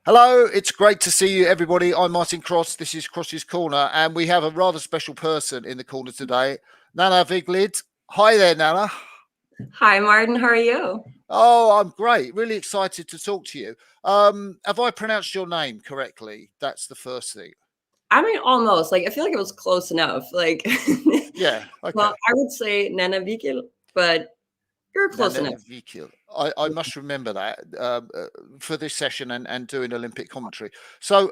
Hello, it's great to see you, everybody. I'm Martin Cross. This is Cross's Corner, and we have a rather special person in the corner today, Nanna Vigild. Hi there, Nanna. Hi, Martin. How are you? Oh, I'm great. Really excited to talk to you. Have I pronounced your name correctly? That's the first thing. I mean, almost. Like, I feel like it was close enough. Like, Yeah, okay. well, I would say Nanna Vigild, but you're close Nanna enough. Vigild. I must remember that for this session and doing Olympic commentary. So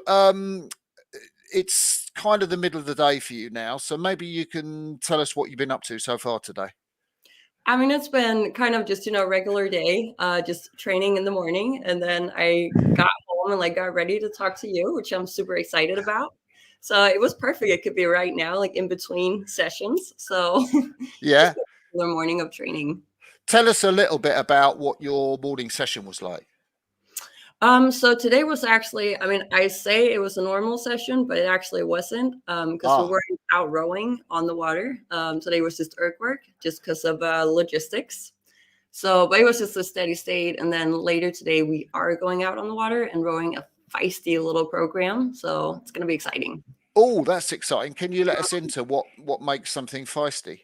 it's kind of the middle of the day for you now. So maybe you can tell us what you've been up to so far today. I mean, it's been kind of just, regular day, just training in the morning. And then I got home and like got ready to talk to you, which I'm super excited about. So it was perfect. It could be right now, like in between sessions. So Yeah. just a regular morning of training. Tell us a little bit about what your morning session was like. So today was actually, I mean, I say it was a normal session, but it actually wasn't because we weren't out rowing on the water. Today was just earthwork just because of logistics. So, but it was just a steady state. And then later today, we are going out on the water and rowing a feisty little program. So it's going to be exciting. Oh, that's exciting. Can you let us into what makes something feisty?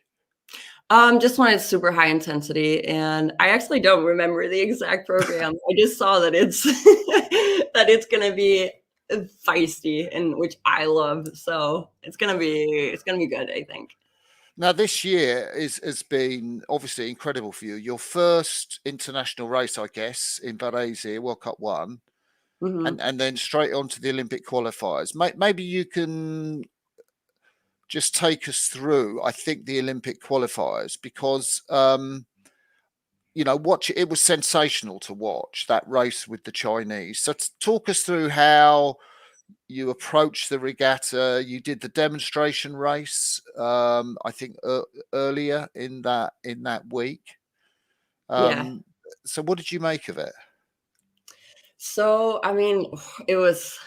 Just when it's super high intensity, and I actually don't remember the exact program. I just saw that it's that it's gonna be feisty, and which I love. So it's gonna be good, I think. Now, this year has been obviously incredible for you. Your first international race, I guess, in Varese, World Cup 1, and then straight on to the Olympic qualifiers. Maybe you can just take us through, I think, the Olympic qualifiers, because it was sensational to watch that race with the Chinese. So talk us through how you approached the regatta. You did the demonstration race, I think earlier in that week. Yeah. So what did you make of it? So I mean, it was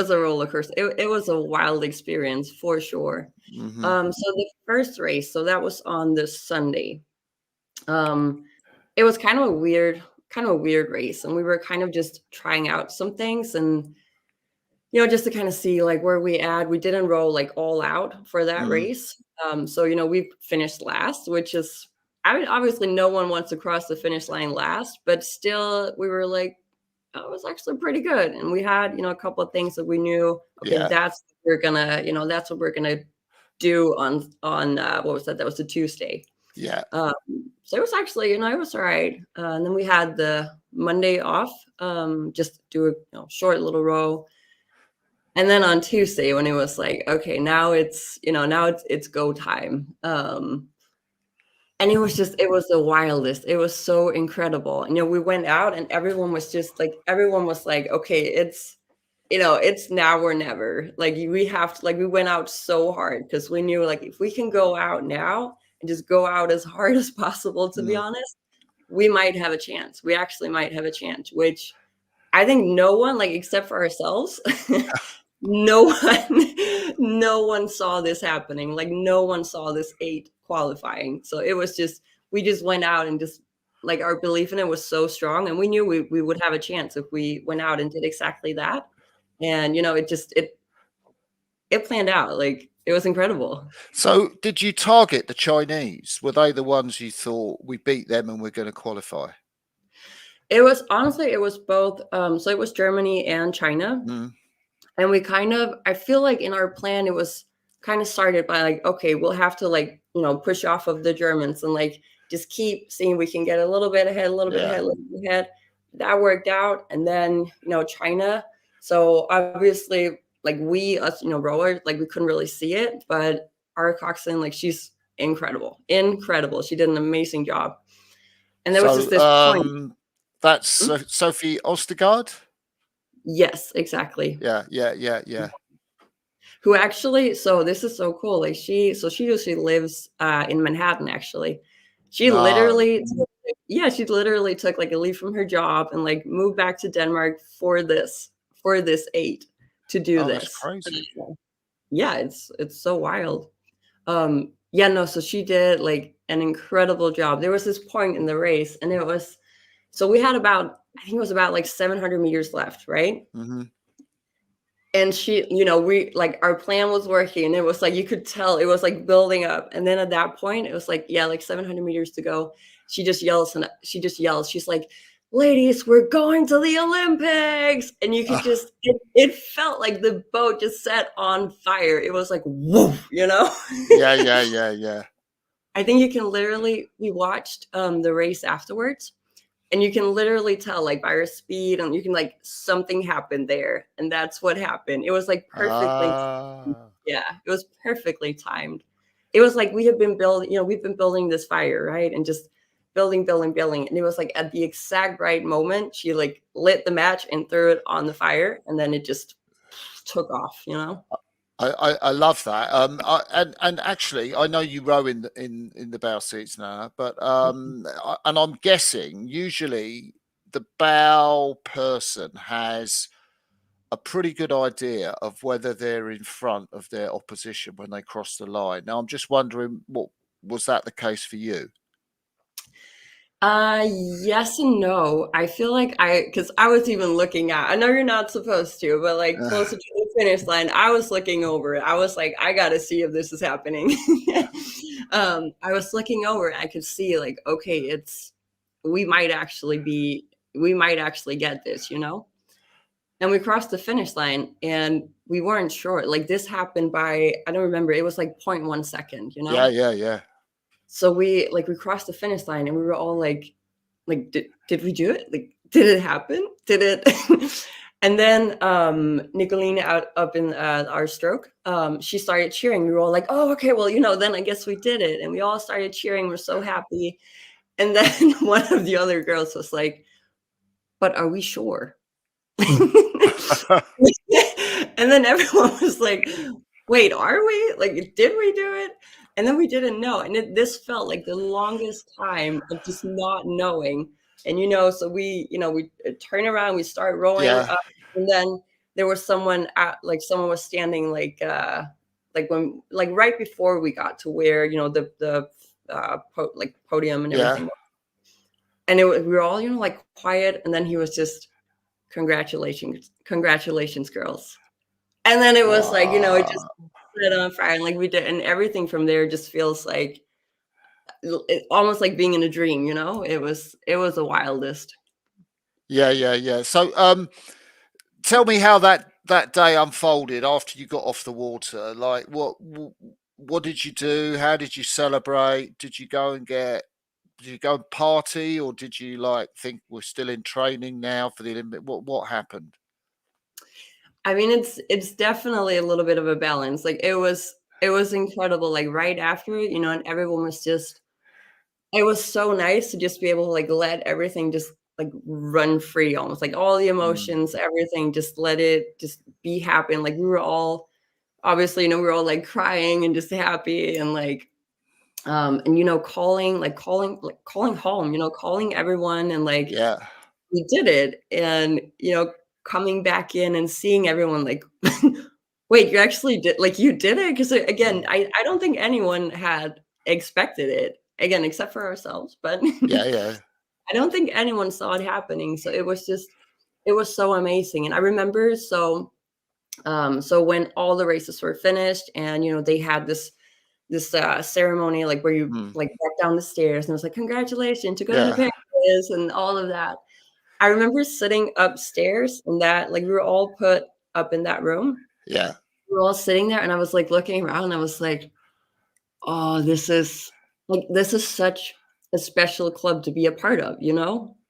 a roller coaster. It was a wild experience for sure. So the first race, so that was on the Sunday. It was kind of a weird race, and we were kind of just trying out some things, and just to kind of see like where we at. We didn't roll like all out for that race. So we finished last, which is, I mean, obviously no one wants to cross the finish line last, but still we were like, oh, it was actually pretty good. And we had, a couple of things that we knew, okay, that's what we're gonna, that's what we're gonna do on what was that? That was the Tuesday. Yeah. So it was actually, it was all right. And then we had the Monday off, just do a short little row. And then on Tuesday, when it was like, okay, now it's go time. And it was the wildest. It was so incredible. And, we went out and everyone was like, okay, it's now or never. Like we have to, like, we went out so hard because we knew like if we can go out now and just go out as hard as possible, to be honest, we might have a chance. We actually might have a chance, which I think no one, like, except for ourselves, no one saw this happening. Like no one saw this 8 qualifying. So it was just, we just went out and just like our belief in it was so strong, and we knew we would have a chance if we went out and did exactly that. And it planned out. Like it was incredible. So did you target the Chinese? Were they the ones you thought, we beat them and we're going to qualify? It was both. So it was Germany and China. And we I feel like in our plan, it was kind of started by like, okay, we'll have to like, push off of the Germans and like just keep seeing we can get a little bit ahead, a little bit ahead. That worked out. And then, China. So obviously, like we, us, rowers, like we couldn't really see it, but our coxswain, like she's incredible. She did an amazing job. And there was just this point. That's Sophie Ostergaard? Yes, exactly. Yeah. Who actually, so this is so cool. Like she usually lives in Manhattan, actually. She literally took like a leave from her job and like moved back to Denmark for this 8 to do this. That's crazy. Yeah, it's so wild. So she did like an incredible job. There was this point in the race, and it was So we had about, I think it was about like 700 meters left, right? Mm-hmm. And she, we like our plan was working, and it was like you could tell it was like building up. And then at that point, it was like, yeah, like 700 meters to go. She just yells, she's like, ladies, we're going to the Olympics. And you could just, it felt like the boat just set on fire. It was like, woof, Yeah. I think you can literally, we watched the race afterwards, and you can literally tell like by her speed, and you can like something happened there, and that's what happened. It was like perfectly, yeah, it was perfectly timed. It was like we've been building this fire, right, and just building, and it was like at the exact right moment she like lit the match and threw it on the fire, and then it just took off. I love that. And actually, I know you row in the bow seats now, but and I'm guessing usually the bow person has a pretty good idea of whether they're in front of their opposition when they cross the line. Now, I'm just wondering, what was that the case for you? Yes and no. I feel like because I was even looking at, I know you're not supposed to, but like closer to the finish line, I was looking over it. I was like, I got to see if this is happening. I was looking over and I could see like, okay, we might actually get this, And we crossed the finish line and we weren't sure. Like this happened by, I don't remember, it was like 0.1 second, Yeah. So we crossed the finish line and we were all like, did we do it? Like, did it happen? Did it? And then Nicolene up in our stroke, she started cheering. We were all like, oh, okay, well, then I guess we did it. And we all started cheering. We're so happy. And then one of the other girls was like, but are we sure? And then everyone was like, wait, are we? Like, did we do it? And then we didn't know. And this felt like the longest time of just not knowing. And, so we turn around, we start rowing up, and then there was someone someone was standing like right before we got to where, the podium and everything. Yeah. And we were all, like quiet. And then he was just, congratulations, girls. And then it was like, it just lit on fire, and like we did, and everything from there just feels like almost like being in a dream. It was the wildest. Yeah. So tell me how that day unfolded after you got off the water. Like what did you do? How did you celebrate? Did you go and party, or did you like think we're still in training now for the Olympic? What happened? I mean, it's definitely a little bit of a balance. Like it was incredible. Like right after, and everyone was just, it was so nice to just be able to like let everything just like run free, almost like all the emotions, everything, just let it just be happy. And like we were all obviously, we were all like crying and just happy, and like and calling home, calling everyone, and like we did it. And coming back in and seeing everyone like, wait, you actually did, like you did it? Because again, I don't think anyone had expected it, again, except for ourselves. But yeah I don't think anyone saw it happening. So it was so amazing. And I remember, so when all the races were finished, and they had this ceremony, like where you like walk down the stairs, and it was like, congratulations to go to Paris and all of that. I remember sitting upstairs, and that like we were all put up in that room. Yeah. We were all sitting there, and I was like looking around, and I was like, oh, this is such a special club to be a part of,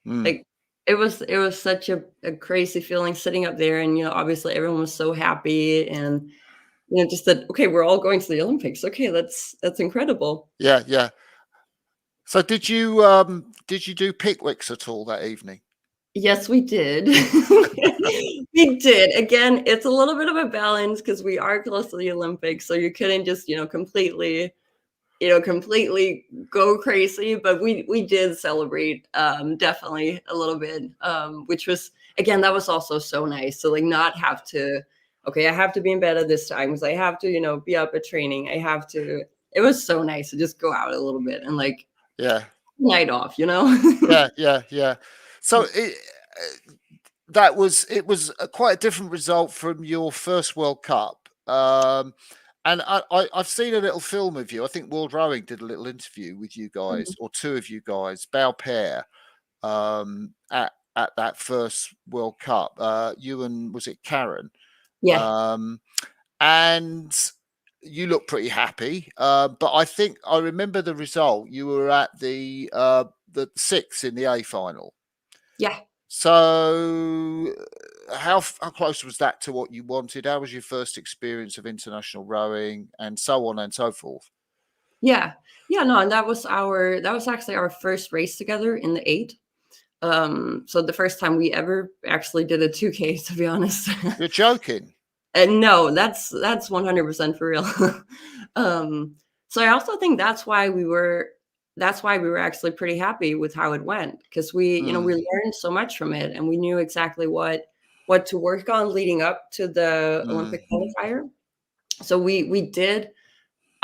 Like it was such a crazy feeling sitting up there, and obviously everyone was so happy, and just that, okay, we're all going to the Olympics. Okay, that's incredible. Yeah. So did you do picnics at all that evening? Yes, we did. We did. Again, it's a little bit of a balance because we are close to the Olympics, so you couldn't just, completely go crazy. But we did celebrate, definitely a little bit, which was, again, that was also so nice. So like not have to, okay, I have to be in bed at this time because I have to, be up at training. It was so nice to just go out a little bit and like, yeah, night off, yeah. So it was quite a different result from your first World Cup. And I've seen a little film of you. I think World Rowing did a little interview with you guys, or two of you guys, bow pair, at that first World Cup. You and, was it Karen? Yeah. And you look pretty happy. But I think I remember the result. You were at the sixth in the A final. Yeah. So how close was that to what you wanted? How was your first experience of international rowing, and so on and so forth? Yeah. Yeah. No, and that was actually our first race together in the 8. So the first time we ever actually did a 2K, to be honest. You're joking. And no, that's 100% for real. So I also think that's why we were actually pretty happy with how it went, because we learned so much from it, and we knew exactly what to work on leading up to the Olympic qualifier. So we did.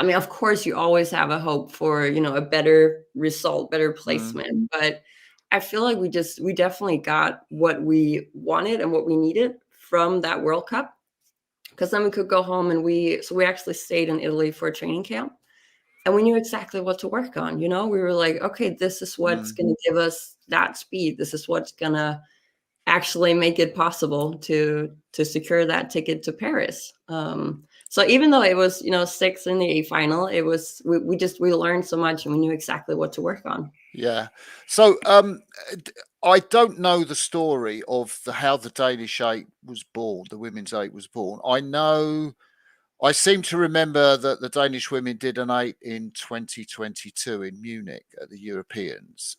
I mean, of course, you always have a hope for, a better result, better placement. But I feel like we definitely got what we wanted and what we needed from that World Cup. Because then we could go home, and we actually stayed in Italy for a training camp, and we knew exactly what to work on. We were like, okay, this is what's going to give us that speed. This is what's going to actually make it possible to secure that ticket to Paris. So even though it was, 6th in the A final, it was, we learned so much, and we knew exactly what to work on. Yeah. So I don't know the story of how the Danish 8 was born, the women's 8 was born. I seem to remember that the Danish women did an 8 in 2022 in Munich at the Europeans.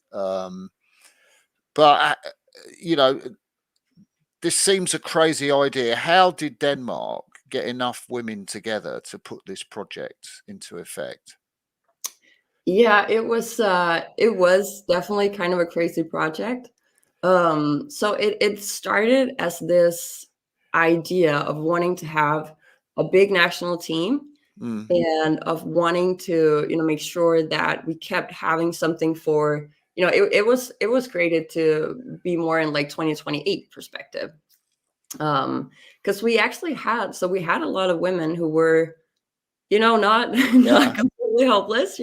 But this seems a crazy idea. How did Denmark get enough women together to put this project into effect? Yeah, it was definitely kind of a crazy project. So it started as this idea of wanting to have a big national team, and of wanting to, make sure that we kept having something for, it was created to be more in like 2028 perspective. Because we actually had a lot of women who were, not not completely hopeless,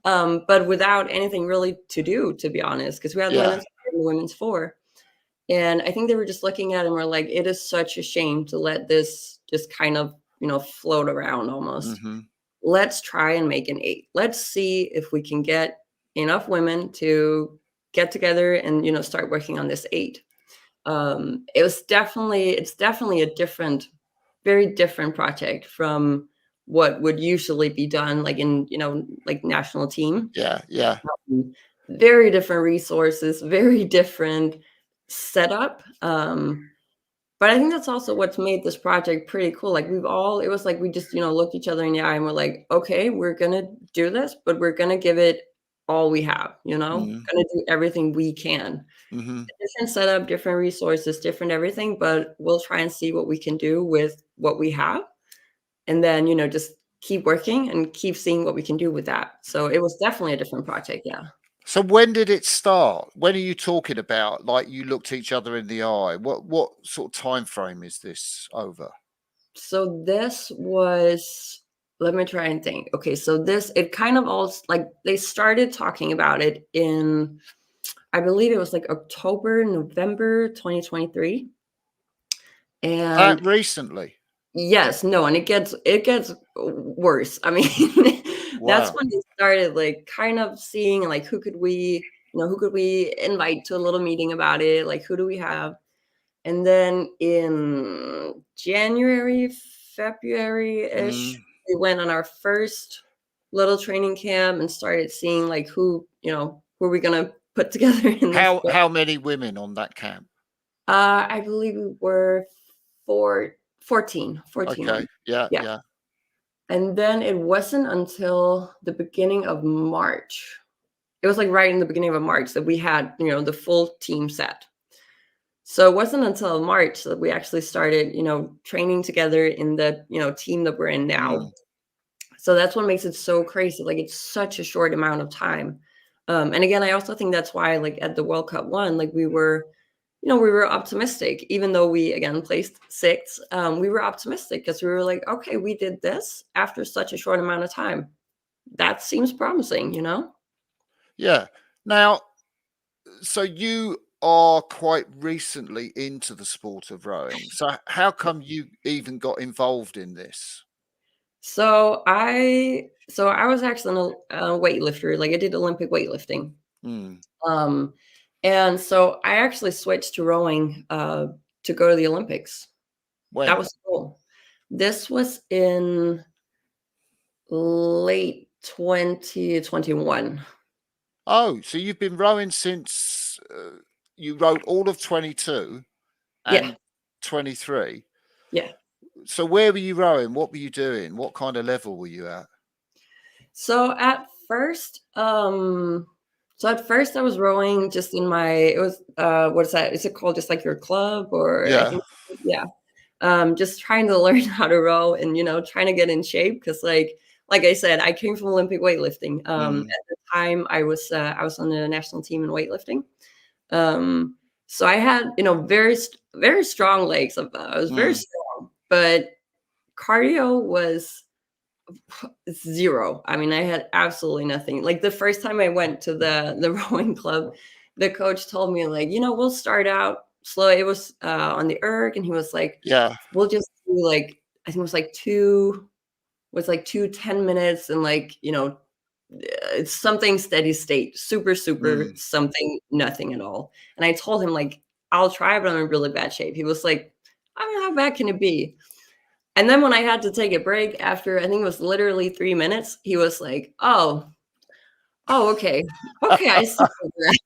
but without anything really to do, to be honest, because we had the men's 4 and the women's 4. And I think they were just looking at it and were like, it is such a shame to let this just kind of, float around almost. Let's try and make an 8. Let's see if we can get enough women to get together and, start working on this 8. It's definitely a very different project from what would usually be done, like in, like national team. Yeah. Very different resources, very different setup. But I think that's also what's made this project pretty cool. Like it was like we just, looked each other in the eye and we're like, okay, we're gonna do this, but we're gonna give it all we have, gonna do everything we can. Different setup, different resources, different everything, but we'll try and see what we can do with what we have. And then, just keep working and keep seeing what we can do with that. So it was definitely a different project. Yeah. So when did it start? When are you talking about? Like you looked each other in the eye. What sort of time frame is this over? So this was, let me try and think. Okay, so it kind of all, like they started talking about it in, I believe it was like October, November 2023. And recently. Yes, no, and it gets worse. I mean, that's when they started like kind of seeing like who could we invite to a little meeting about it, like who do we have? And then in January, February-ish, we went on our first little training camp and started seeing like who are we gonna put together in this. How many women on that camp? I believe we were 14. Okay. Yeah. And then it wasn't until the beginning of March. It was like right in the beginning of March that we had, the full team set. So it wasn't until March that we actually started, training together in the, team that we're in now. So that's what makes it so crazy. Like it's such a short amount of time. And again, I also think that's why, like at the World Cup one, like we were optimistic, even though we again placed sixth. We were optimistic because we were like, okay, we did this after such a short amount of time. That seems promising, you know? Yeah. Now, so you are quite recently into the sport of rowing. So how come you even got involved in this? So I was actually a weightlifter. Like I did Olympic weightlifting. Mm. Um, and so I actually switched to rowing to go to the Olympics. That When? was cool. This was in late 2021. Oh, so you've been rowing since you rowed all of 22 Yeah, and 23. yeah. So where were you rowing? What were you doing? What kind of level were you at? So at first, I was rowing just in my, it was what is that? Is it called just like your club or I Yeah. think yeah. Just trying to learn how to row and trying to get in shape because like I said, I came from Olympic weightlifting. Mm. At the time I was on the national team in weightlifting. So I had very strong legs. I was very Mm. strong, but cardio was zero. I mean, I had absolutely nothing. Like the first time I went to the rowing club, the coach told me like, we'll start out slow. It was on the erg, and he was like, Yeah. we'll just do like I think it was like 2 10 minutes, and like it's something steady state, super super Mm. something nothing at all. And I told him like, I'll try, but I'm in really bad shape. He was like, I mean, how bad can it be? And then when I had to take a break after, I think it was literally 3 minutes, he was like, "Oh, okay. Okay, I see where you're at."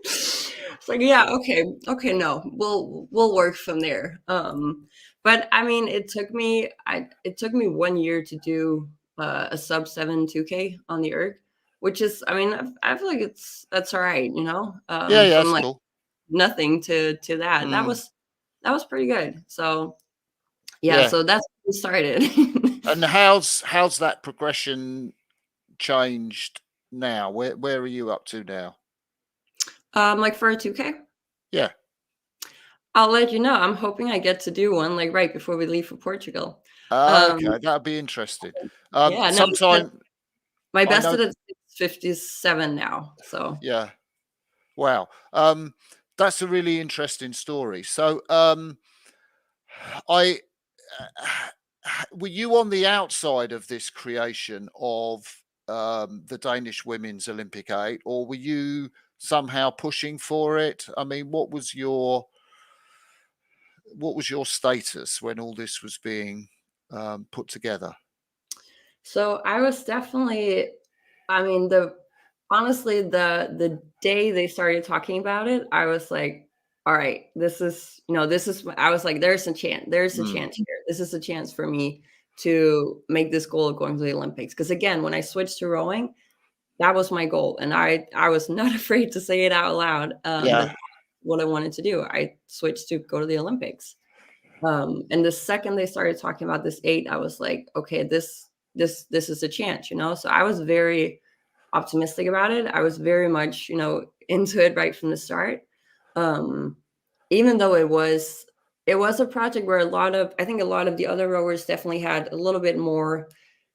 It's like, "Yeah, okay. Okay, no. We'll work from there." But I mean, it took me 1 year to do, a sub 7 2K on the erg, which is I mean, I feel like that's alright, Yeah, yeah, from, that's like, cool. nothing to that. Mm. That was pretty good. So yeah, Yeah. so that's where we started. And how's that progression changed now? Where are you up to now? Like for a 2K, Yeah. I'll let you know. I'm hoping I get to do one like right before we leave for Portugal. Um, Okay, that'd be interesting. yeah, no, Sometime my I best know. at it is 57 now. So Yeah. Wow. That's a really interesting story. So, I were you on the outside of this creation of the Danish women's Olympic 8, or were you somehow pushing for it? I mean, what was your status when all this was being put together? So I was definitely, I mean, the day they started talking about it, I was like, all right, I was like, there's a Mm. chance here. This is a chance for me to make this goal of going to the Olympics. Because again, when I switched to rowing, that was my goal, and I was not afraid to say it out loud. Yeah. That what I wanted to do. I switched to go to the Olympics. And the second they started talking about this eight, I was like, okay, this is a chance, So I was very optimistic about it. I was very much, into it right from the start. Um, Even though it was a project where I think a lot of the other rowers definitely had a little bit more,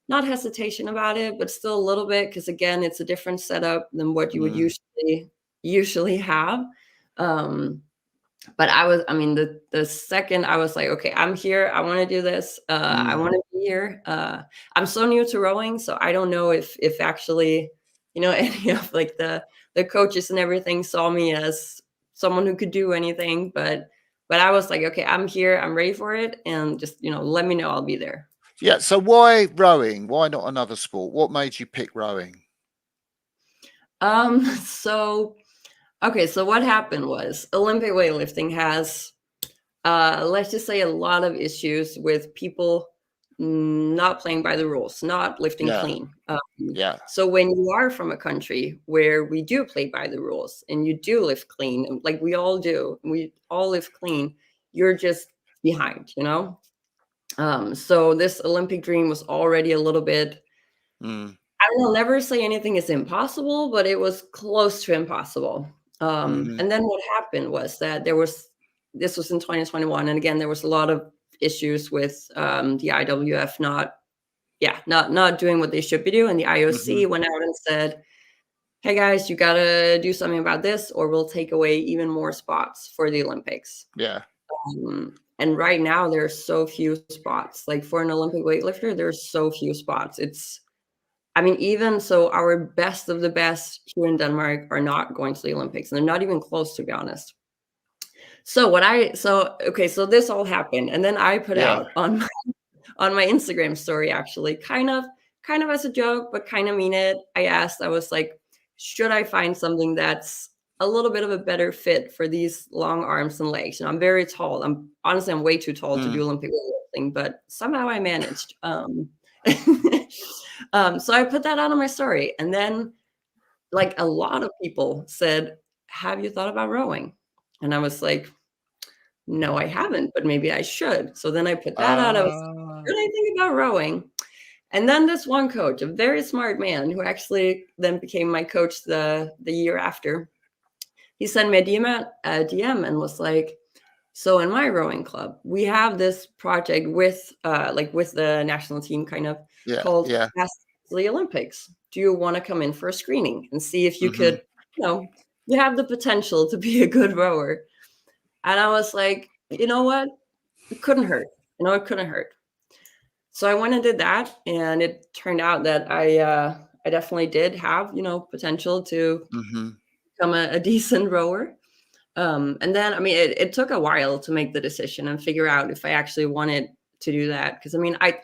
not hesitation about it, but still a little bit, because again, it's a different setup than what you would Mm. usually have. Um, but I mean, the second I was like, okay, I'm here. I want to do this. I Mm. want to be here. I'm so new to rowing, so I don't know if actually, any of like the coaches and everything saw me as someone who could do anything. But I was like, okay, I'm here. I'm ready for it, and just let me know. I'll be there. Yeah. So why rowing? Why not another sport? What made you pick rowing? So okay, so what happened was Olympic weightlifting has let's just say a lot of issues with people not playing by the rules, not lifting Yeah. clean. Yeah. So when you are from a country where we do play by the rules and you do lift clean, and like we all do, and we all live clean, you're just behind. So this Olympic dream was already a little bit, Mm. will never say anything is impossible, but it was close to impossible. And then what happened was that this was in 2021. And again, there was a lot of issues with the IWF not doing what they should be doing. And the IOC went out and said, hey guys, you got to do something about this or we'll take away even more spots for the Olympics. Yeah. And right now there's so few spots. Like for an Olympic weightlifter, there's so few spots. Even so, our best of the best here in Denmark are not going to the Olympics, and they're not even close, to be honest. So this all happened, and then I put out on my Instagram story, actually, kind of as a joke, but kind of mean it. I was like, should I find something that's a little bit of a better fit for these long arms and legs? I'm very tall. I'm way too tall to do Olympic weightlifting, but somehow I managed. So I put that out on my story, and then like a lot of people said, have you thought about rowing? And I was like, no, I haven't, but maybe I should. So then I put that out. I was like, should I think about rowing? And then this one coach, a very smart man who actually then became my coach the year after, he sent me a DM and was like, so in my rowing club, we have this project with the national team kind of called the Olympics. Do you want to come in for a screening and see if you could, you have the potential to be a good rower? And I was like, you know what? It couldn't hurt. It couldn't hurt. So I went and did that. And it turned out that I definitely did have, potential to become a decent rower. And then, it took a while to make the decision and figure out if I actually wanted to do that. Because,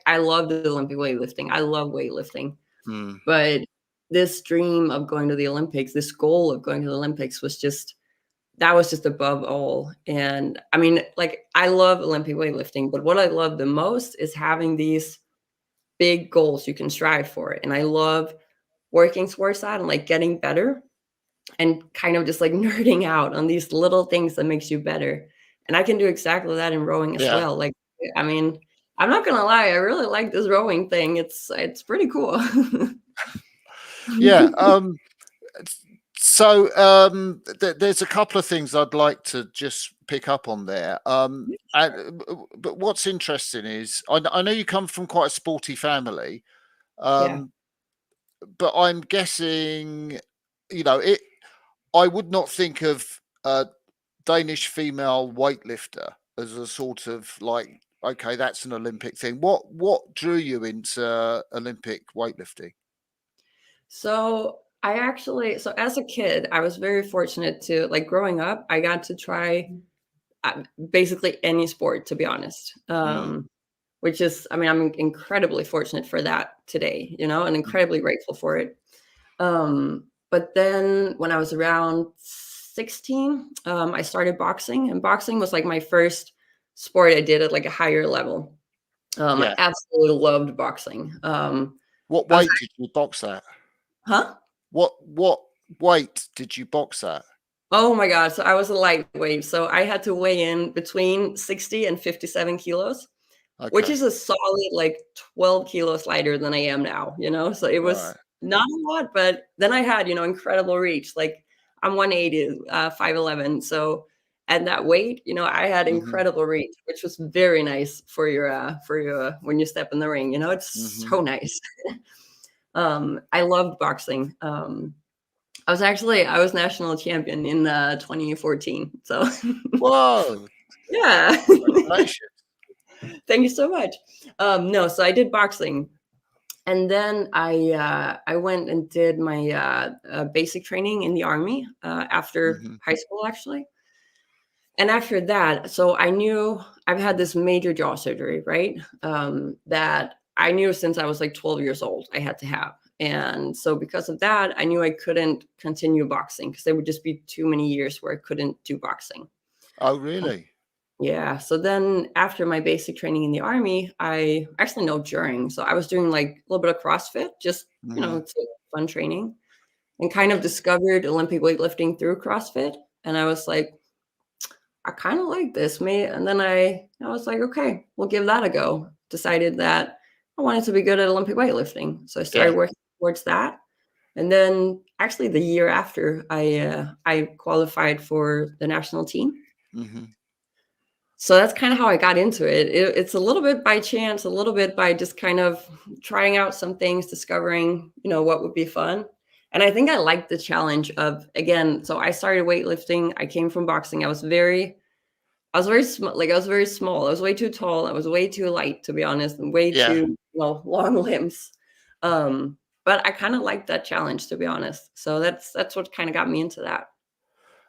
I love the Olympic weightlifting. I love weightlifting. But this dream of going to the Olympics, this goal of going to the Olympics was just above all. And I love Olympic weightlifting, but what I love the most is having these big goals you can strive for. And I love working towards that and like getting better and kind of just like nerding out on these little things that makes you better. And I can do exactly that in rowing as well. Like, I'm not going to lie. I really like this rowing thing. It's pretty cool. So there's a couple of things I'd like to just pick up on there. But what's interesting is I know you come from quite a sporty family, but I'm guessing, I would not think of a Danish female weightlifter as a sort of like, okay, that's an Olympic thing. What drew you into Olympic weightlifting? So as a kid, I was very fortunate to, like, growing up, I got to try basically any sport, to be honest. Which is, I'm incredibly fortunate for that today, and incredibly grateful for it. But then when I was around 16, I started boxing, and boxing was like my first sport I did at like a higher level. I absolutely loved boxing. What weight did you box at? Huh? What weight did you box at? Oh my God. So I was a lightweight. So I had to weigh in between 60 and 57 kilos, which is a solid like 12 kilos lighter than I am now, So it was not a lot, but then I had, incredible reach. Like I'm 180, 5'11". So at that weight, I had incredible reach, which was very nice for your when you step in the ring, it's so nice. I loved boxing. I was national champion in 2014. So whoa. Yeah. Congratulations. Thank you so much. So I did boxing. And then I went and did my basic training in the Army after high school, actually. And after that, so I knew I've had this major jaw surgery, right? That I knew since I was like 12 years old I had to have. And so because of that, I knew I couldn't continue boxing because there would just be too many years where I couldn't do boxing. Oh, really? Yeah. So then after my basic training in the Army, I actually know during. So I was doing like a little bit of CrossFit, just, it's fun training, and kind of discovered Olympic weightlifting through CrossFit. And I was like, I kind of like this, mate. And then I was like, okay, we'll give that a go. Decided that I wanted to be good at Olympic weightlifting. So I started working towards that. And then actually the year after, I qualified for the national team. So that's kind of how I got into it. It's a little bit by chance, a little bit by just kind of trying out some things, discovering, what would be fun. And I think I liked the challenge of, again, so I started weightlifting. I came from boxing. I was very small. Like I was very small. I was way too tall. I was way too light, to be honest, and way Yeah. too long limbs. But I kind of liked that challenge, to be honest. So that's what kind of got me into that.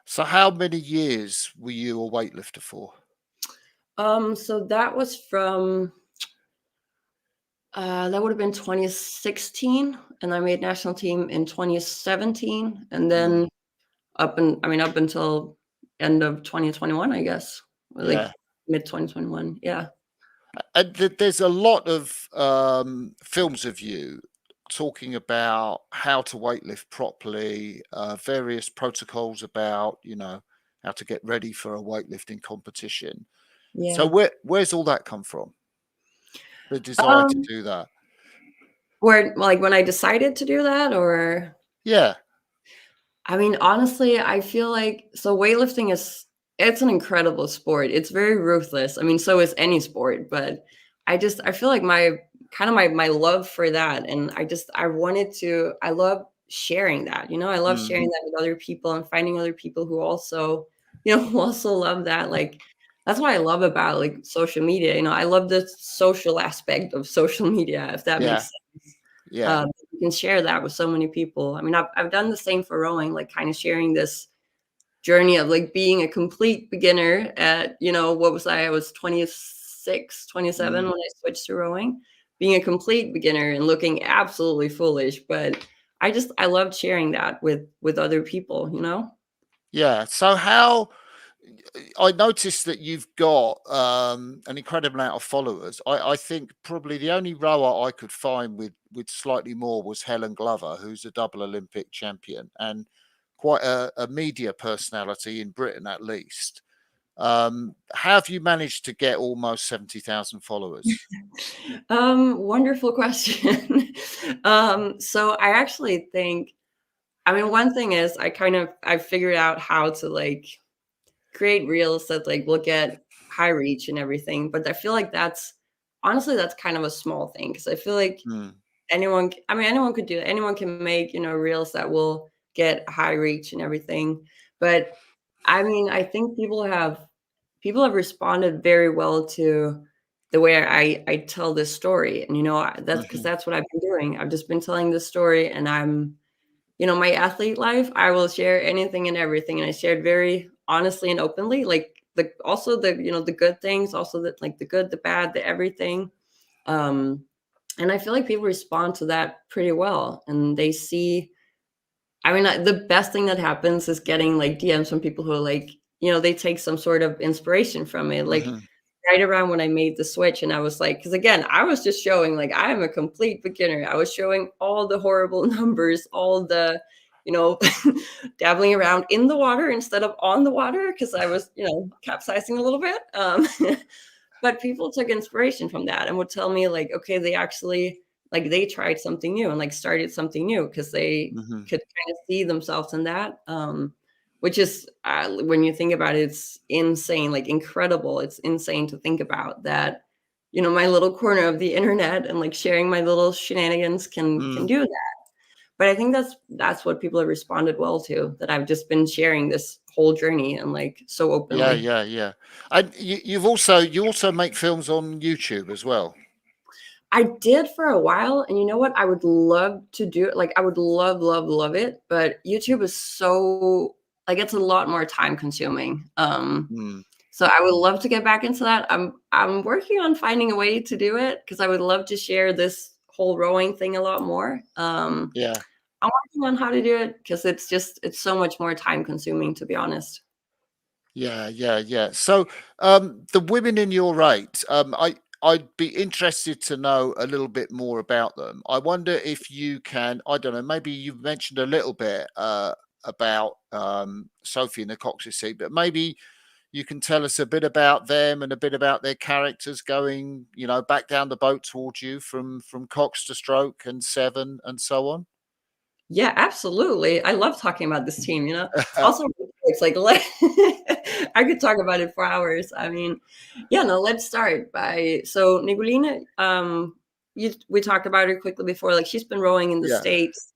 So how many years were you a weightlifter for? So that was from that would have been 2016, and I made national team in 2017, and then up until end of 2021, I guess, like Yeah. mid 2021. Yeah. And there's a lot of films of you talking about how to weightlift properly, various protocols about, how to get ready for a weightlifting competition. So Yeah. where's all that come from? The desire to Um, do that? where like when I decided to do that, or Yeah. I mean, honestly, I feel like weightlifting it's an incredible sport. It's very ruthless. I mean, so is any sport, but I feel like my love for that, and I love sharing that. I love sharing that with other people and finding other people who also, who also love that. Like that's what I love about like social media. I love the social aspect of social media, if that Yeah. makes sense. Yeah. You can share that with so many people. I mean, I've done the same for rowing, like kind of sharing this journey of like being a complete beginner at, what was I? I was 26, 27 when I switched to rowing, being a complete beginner and looking absolutely foolish. But I loved sharing that with other people. Yeah. So how I noticed that you've got an incredible amount of followers. I think probably the only rower I could find with slightly more was Helen Glover, who's a double Olympic champion and quite a media personality in Britain, at least. How have you managed to get almost 70,000 followers? Wonderful question. So I actually think, I mean, one thing is I figured out how to like create reels that like will get high reach and everything. But I feel like that's kind of a small thing, because I feel like anyone could do it. Anyone can make, reels that will get high reach and everything. But I mean, I think people have responded very well to the way I tell this story. And that's because that's what I've been doing. I've just been telling this story, and my athlete life, I will share anything and everything. And I shared very honestly and openly, like the good things, also like the good, the bad, the everything. And I feel like people respond to that pretty well, and they see, I mean, the best thing that happens is getting like DMs from people who are like, they take some sort of inspiration from it. Like right around when I made the switch, and I was like, because again, I was just showing like I am a complete beginner. I was showing all the horrible numbers, all the, dabbling around in the water instead of on the water, because I was, capsizing a little bit. But people took inspiration from that and would tell me like, okay, they actually like they tried something new and like started something new because they could kind of see themselves in that. Which is when you think about it, it's insane, like incredible. It's insane to think about that, my little corner of the internet and like sharing my little shenanigans can do that. But I think that's what people have responded well to, that I've just been sharing this whole journey and like so Yeah, openly. yeah, yeah. And you also make films on YouTube as well. I did for a while, and you know what? I would love to do it. Like I would love, love, love it. But YouTube is so like it's a lot more time consuming. So I would love to get back into that. I'm working on finding a way to do it, because I would love to share this whole rowing thing a lot more. Yeah. I'm working on how to do it, because it's so much more time consuming, to be honest. Yeah, yeah, yeah. So, the women in your rate, I'd be interested to know a little bit more about them. I wonder if you can, I don't know, maybe you've mentioned a little bit about Sophie and the Cox's seat, but maybe you can tell us a bit about them and a bit about their characters going, back down the boat towards you from Cox to Stroke and Seven and so on? Yeah, absolutely. I love talking about this team, Also, it's like, I could talk about it for hours. I mean, yeah, no, let's start by, so Nicoline, we talked about her quickly before, like she's been rowing in the Yeah. States.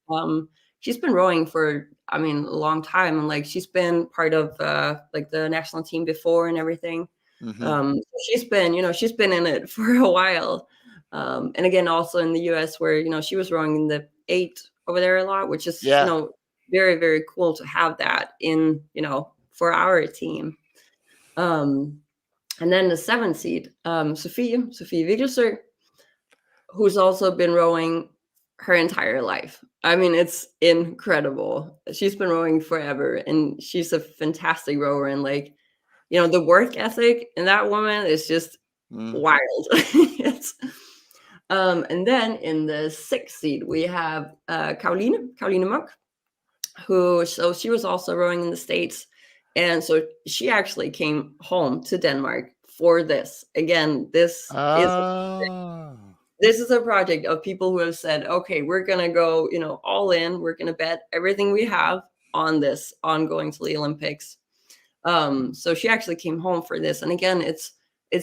She's been rowing for, I mean, a long time. And like, she's been part of, like the national team before and everything. She's been in it for a while. And again, also in the US where, she was rowing in the 8 over there a lot, which is, Yeah. very, very cool to have that in, for our team. And then the 7 seed, Sophie Vigild, who's also been rowing her entire life. I mean, it's incredible. She's been rowing forever and she's a fantastic rower. And like, the work ethic in that woman is just wild. And then in the 6th seed, we have Caroline Mock, so she was also rowing in the States. And so she actually came home to Denmark for this. Again, this is a project of people who have said, okay, we're going to go, all in. We're going to bet everything we have on this, on going to the Olympics. So she actually came home for this. And again, it's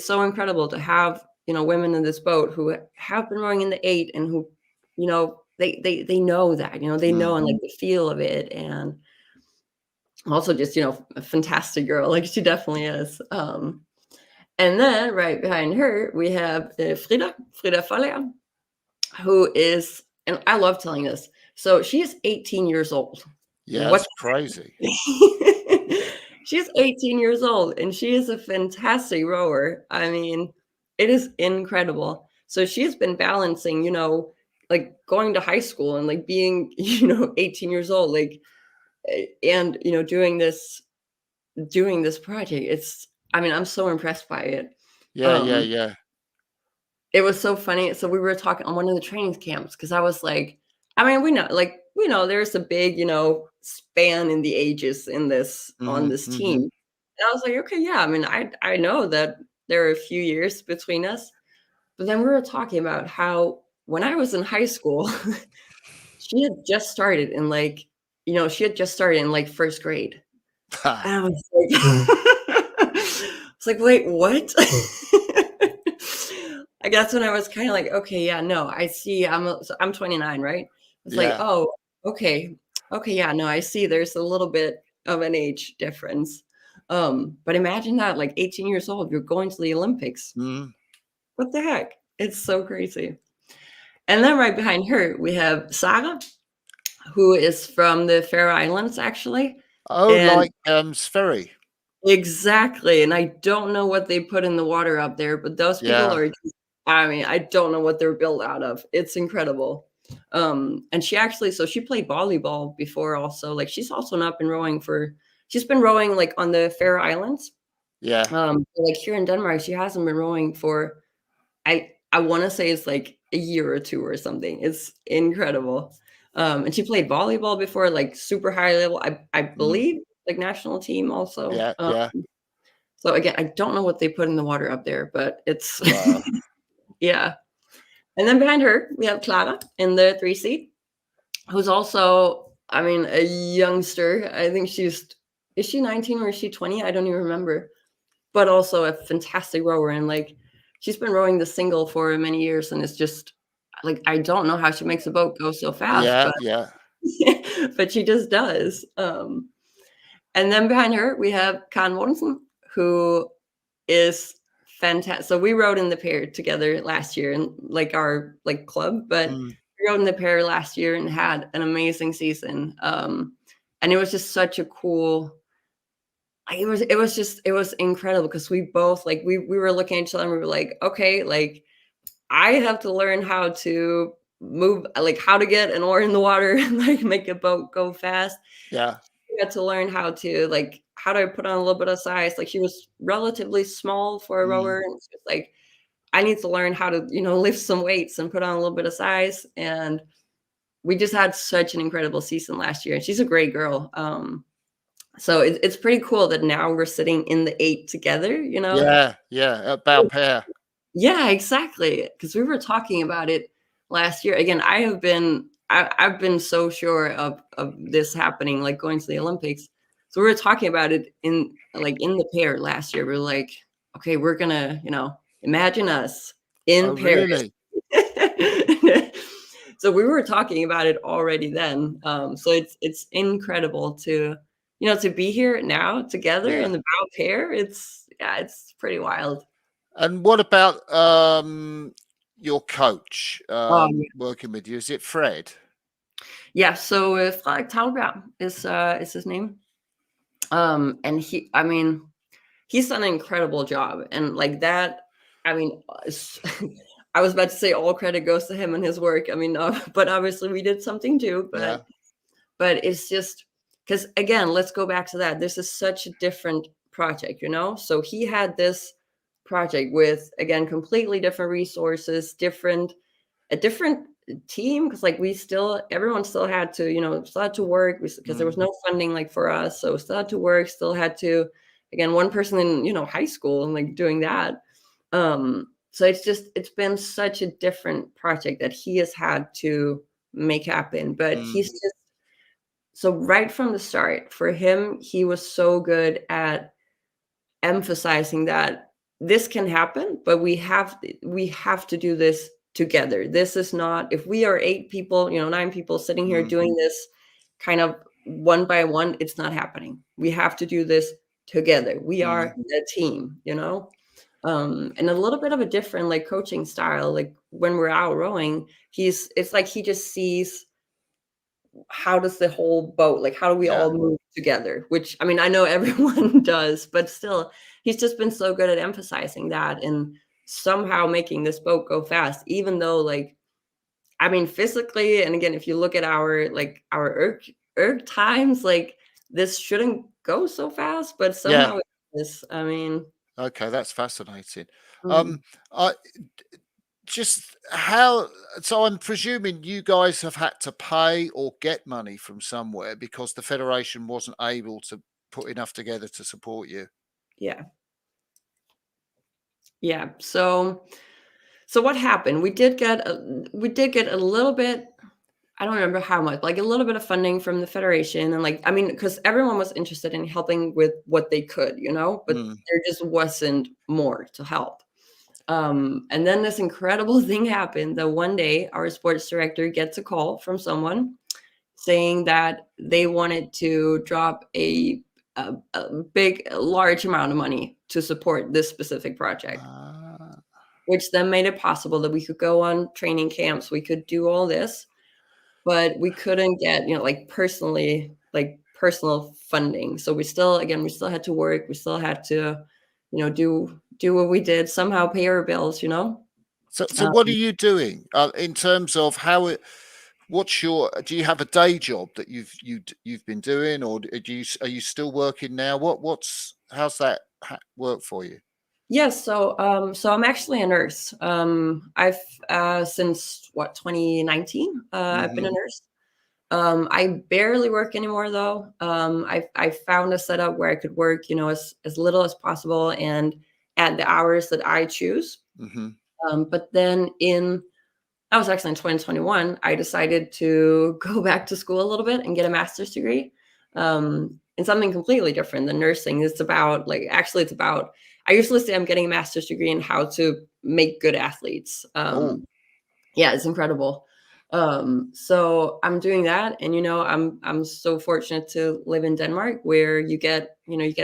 so incredible to have, women in this boat who have been rowing in the 8 and who, they know that, they know and like the feel of it. And also just, a fantastic girl, like she definitely is. And then right behind her, we have Frida Faller, who is, and I love telling this. So she is 18 years old. Yeah, that's crazy. She's 18 years old and she is a fantastic rower. I mean, it is incredible. So she's been balancing, like going to high school and like being, 18 years old, like, and, doing this project. I'm so impressed by it. Yeah. It was so funny. So we were talking on one of the training camps because I was like, I mean, we know there's a big, span in the ages in this on this team. And I was like, okay, yeah. I mean, I know that there are a few years between us, but then we were talking about how when I was in high school, she had just started in like 1st grade. And I was like, it's like, wait, what? I guess when I was kind of like, okay, yeah, no, I see. I'm 29, right? It's like, oh, okay, yeah, no, I see. There's a little bit of an age difference. But imagine that, like 18 years old, you're going to the Olympics. What the heck? It's so crazy. And then right behind her, we have Sarah, who is from the Faroe Islands, actually. Oh, and like Sverige. Exactly. And I don't know what they put in the water up there, but those people are just, I don't know what they're built out of. It's incredible. And she actually, so she played volleyball before also. Like she's also not been rowing she's been rowing like on the Faroe Islands. Yeah. Like here in Denmark, she hasn't been rowing for, I want to say it's like a year or 2 or something. It's incredible. And she played volleyball before, like super high level, I believe, like national team also. Yeah. So again, I don't know what they put in the water up there, but it's yeah. And then behind her, we have Clara in the 3 seat, who's also, a youngster. I think is she 19 or is she 20? I don't even remember. But also a fantastic rower. And like, she's been rowing the single for many years. And it's just like, I don't know how she makes a boat go so fast. Yeah. But she just does. And then behind her, we have Karen Mortensen, who is fantastic. So we rowed in the pair together last year in like our like club, but we rowed in the pair last year and had an amazing season. And it was just such a cool, it was incredible because we both like, we were looking at each other and we were like, okay, like I have to learn how to move, like how to get an oar in the water and like make a boat go fast. Yeah. We had to learn how to put on a little bit of size. Like she was relatively small for a rower. And it's just like, I need to learn how to, lift some weights and put on a little bit of size. And we just had such an incredible season last year. And she's a great girl. So it's pretty cool that now we're sitting in the 8 together, you know? Yeah, about pair. Yeah, exactly. Because we were talking about it last year. Again, I've been so sure of this happening, like going to the Olympics. So we were talking about it in the pair last year. We are like, okay, we're gonna, imagine us Oh, in Paris. really? So we were talking about it already then. So it's incredible to be here now together in Yeah. the bow pair. It's pretty wild. And what about your coach Oh, working with you? Is it Fred? yeah, so Frederik Taubert is his name. And he's done an incredible job. And like that, I mean, I was about to say all credit goes to him and his work. I mean, no, but obviously we did something too. Yeah. But it's just because, again, let's go back to that. This is such a different project, So he had this project with, again, completely different resources, a different team, because like everyone still had to still had to work because there was no funding like for us, so still had to work, still had to, again, one person in high school and like doing that. So it's been such a different project that he has had to make happen, but he's just so right from the start, for him, he was so good at emphasizing that this can happen, but we have to do this together. This is not, if we are 8 people, 9 people sitting here doing this kind of one by one, it's not happening. We have to do this together. We are a team. And a little bit of a different like coaching style. Like when we're out rowing, it's like he just sees how does the whole boat, like how do we Yeah. all move together, which I mean I know everyone does, but still he's just been so good at emphasizing that and somehow making this boat go fast, even though like I mean physically, and again if you look at our erg times, like this shouldn't go so fast, but Yeah. somehow it is. I mean, Okay, that's fascinating. mm, I just how so I'm presuming you guys have had to pay or get money from somewhere because the federation wasn't able to put enough together to support you. yeah, yeah. So what happened, we did get a little bit. I don't remember how much, like a little bit of funding from the federation. And like, I mean, because everyone was interested in helping with what they could, but Mm, there just wasn't more to help. And then this incredible thing happened that one day our sports director gets a call from someone saying that they wanted to drop a large amount of money to support this specific project, ah, which then made it possible that we could go on training camps, we could do all this, but we couldn't get, personal funding. So we still had to work. We still had to, do what we did, somehow pay our bills. so Um, what are you doing in terms of how it? What's your? Do you have a day job that you've been doing, or are you still working now? What's how's that work for you? yes. So I'm actually a nurse. I've since 2019, I've been a Hmm. nurse. I barely work anymore though. I found a setup where I could work, as little as possible and at the hours that I choose. Hmm. But then I was actually in 2021, I decided to go back to school a little bit and get a master's degree in something completely different than nursing. It's about, I usually say I'm getting a master's degree in how to make good athletes. Oh, Yeah, it's incredible. So I'm doing that, and I'm so fortunate to live in Denmark where you get